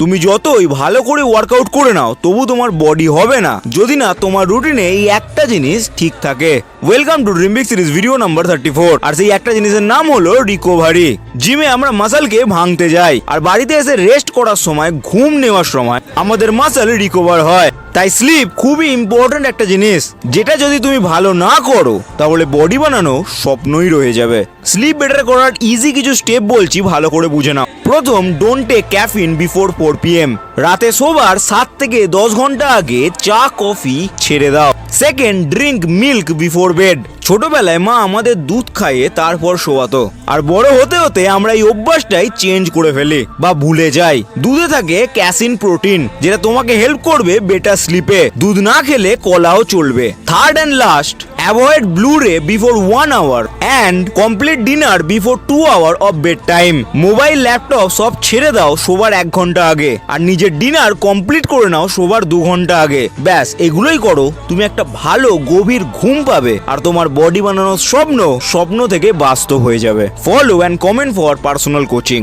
তুমি যতই ভালো করে ওয়ার্কআউট করে নাও তবু তোমার বডি হবে না যদি না তোমার রুটিনে এই একটা জিনিস ঠিক থাকে। Welcome to dream big series video number 34। আর সেই একটা জিনিসের নাম হলো রিকভারি। জিমে আমরা মাসলকে ভাঙতে যাই আর বাড়িতে এসে রেস্ট করার সময়, ঘুম নেওয়ার সময় আমাদের মাসল রিকভার হয়। তাই স্লিপ খুবই ইম্পর্টেন্ট একটা জিনিস, যেটা যদি তুমি ভালো না করো তাহলে বডি বানানো স্বপ্নই রয়ে যাবে। স্লিপ বেটার করার ইজি কিছু স্টেপ বলছি, ভালো করে বুঝে নাও। প্রথম, don't take caffeine before 4 PM। রাতে শোবার 7 থেকে 10 ঘন্টা আগে চা কফি ছেড়ে দাও। Second, drink milk before bed. ছোটবেলায় মা আমাদের দুধ খাইয়ে তারপর শোয়াতো, আর বড় হতে হতে আমরা এই অভ্যাসটাই চেঞ্জ করে ফেলি বা ভুলে যাই। দুধে থাকে ক্যাসিন প্রোটিন, যেটা তোমাকে হেল্প করবে বেটার স্লিপে। দুধ না খেলে কলাও চলবে। Third and last, avoid blue ray before 1 hour and complete dinner before 2 hour of bed time. Mobile, laptop সব ছেড়ে দাও শোবার 1 ঘন্টা আগে, আর নিজের ডিনার কমপ্লিট করে নাও শোবার 2 ঘন্টা আগে। ব্যাস, এগুলোই করো, তুমি একটা ভালো গভীর ঘুম পাবে আর তোমার বডি বানানোর স্বপ্ন থেকে বাস্তব হয়ে যাবে। Follow and comment for personal coaching.